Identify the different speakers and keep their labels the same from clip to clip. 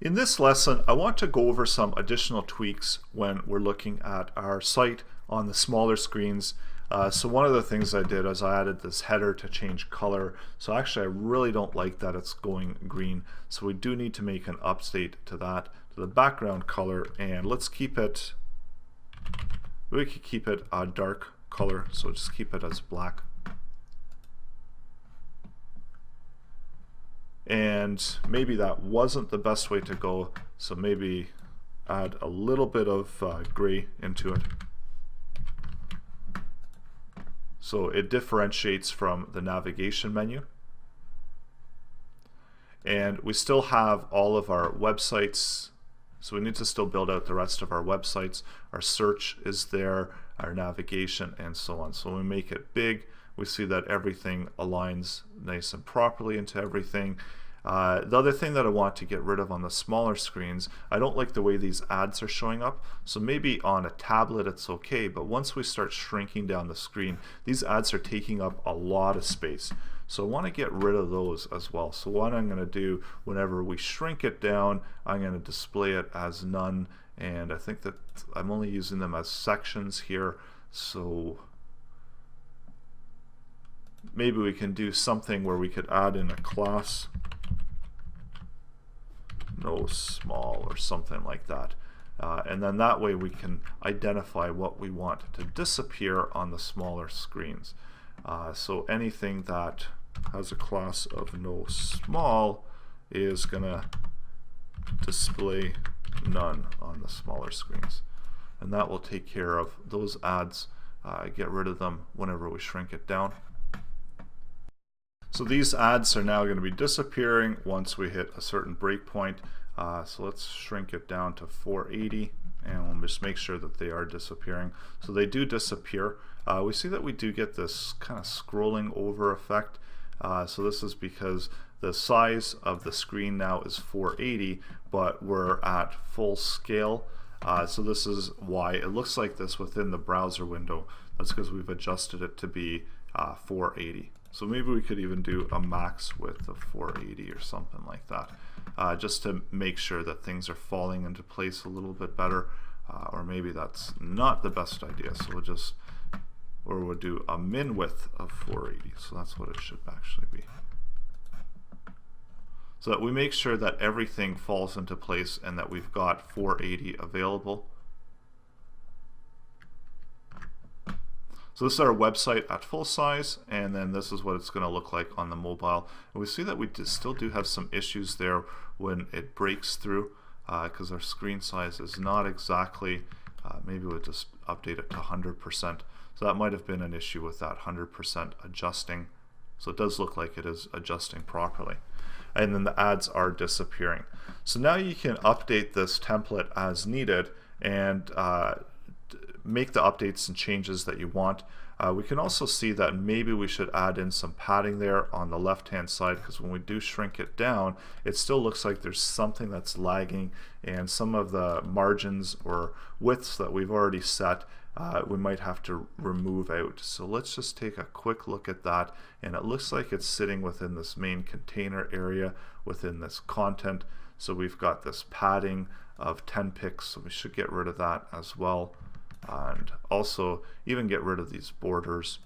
Speaker 1: In this lesson, I want to go over some additional tweaks when we're looking at our site on the smaller screens. So one of the things I did is I added this header to change color. So actually I really don't like that it's going green. So we do need to make an update to that, to the background color, and let's keep it, we could keep it a dark color, so just keep it as black. And maybe that wasn't the best way to go, so maybe add a little bit of gray into it, so it differentiates from the navigation menu. And we still have all of our websites, so we need to still build out the rest of our websites. Our search is there, our navigation, and so on. So when we make it big, we see that everything aligns nice and properly into everything. The other thing that I want to get rid of on the smaller screens, I don't like the way these ads are showing up. So maybe on a tablet it's okay, but once we start shrinking down the screen, these ads are taking up a lot of space. So I want to get rid of those as well. So what I'm going to do, whenever we shrink it down, I'm going to display it as none, and I think that I'm only using them as sections here. So maybe we can do something where we could add in a class no small or something like that, and then that way we can identify what we want to disappear on the smaller screens. So anything that has a class of no small is gonna display none on the smaller screens, and that will take care of those ads. Get rid of them whenever we shrink it down. So these ads are now going to be disappearing once we hit a certain breakpoint. So let's shrink it down to 480, and we'll just make sure that they are disappearing. So they do disappear. We see that we do get this kind of scrolling over effect. So this is because the size of the screen now is 480, but we're at full scale. So this is why it looks like this within the browser window. That's because we've adjusted it to be 480. So maybe we could even do a max width of 480 or something like that, just to make sure that things are falling into place a little bit better, or maybe that's not the best idea. So we'll just, or we'll do a min width of 480. So that's what it should actually be. So that we make sure that everything falls into place and that we've got 480 available. So this is our website at full size, and then this is what it's going to look like on the mobile. And we see that we still do have some issues there when it breaks through, because our screen size is not exactly, maybe we'll just update it to 100%. So that might have been an issue with that 100% adjusting. So it does look like it is adjusting properly. And then the ads are disappearing. So now you can update this template as needed and make the updates and changes that you want. We can also see that maybe we should add in some padding there on the left hand side, because when we do shrink it down, it still looks like there's something that's lagging, and some of the margins or widths that we've already set we might have to remove out. So let's just take a quick look at that, and it looks like it's sitting within this main container area within this content. So we've got this padding of 10 pixels, so we should get rid of that as well. And also even get rid of these borders.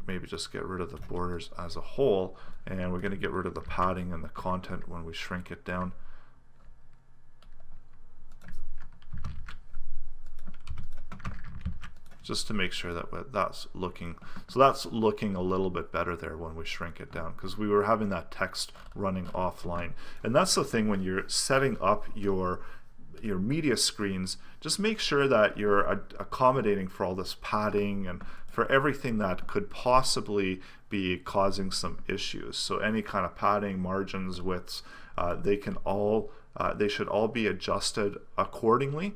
Speaker 1: Maybe just get rid of the borders as a whole, and we're going to get rid of the padding and the content when we shrink it down. Just to make sure that that's looking, so that's looking a little bit better there when we shrink it down, because we were having that text running offline. And that's the thing when you're setting up your media screens, just make sure that you're accommodating for all this padding and for everything that could possibly be causing some issues. So any kind of padding, margins, widths, they should all be adjusted accordingly,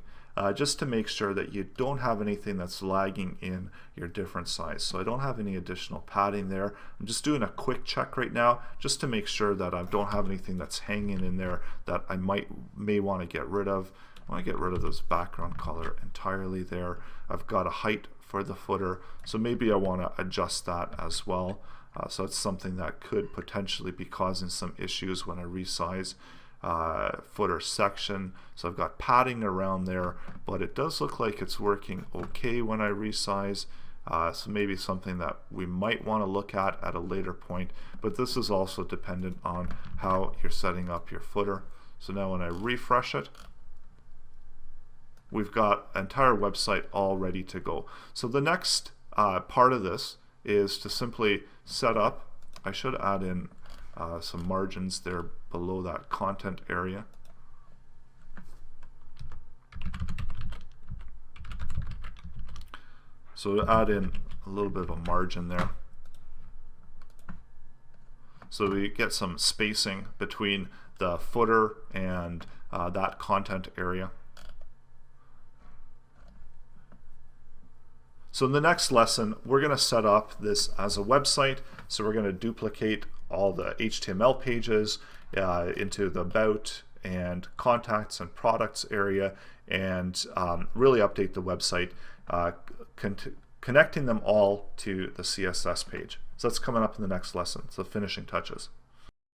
Speaker 1: just to make sure that you don't have anything that's lagging in your different size. So I don't have any additional padding there. I'm just doing a quick check right now just to make sure that I don't have anything that's hanging in there that I may want to get rid of. I want to get rid of this background color entirely there. I've got a height for the footer, so maybe I want to adjust that as well. So it's something that could potentially be causing some issues when I resize footer section. So I've got padding around there, but it does look like it's working okay when I resize. So maybe something that we might want to look at a later point, but this is also dependent on how you're setting up your footer. So now when I refresh it, we've got an entire website all ready to go. So the next part of this is to simply set up. I should add in some margins there below that content area. So to add in a little bit of a margin there, so we get some spacing between the footer and that content area. So in the next lesson, we're going to set up this as a website. So we're going to duplicate all the HTML pages into the About and Contacts and Products area, and really update the website, connecting them all to the CSS page. So that's coming up in the next lesson. So finishing touches.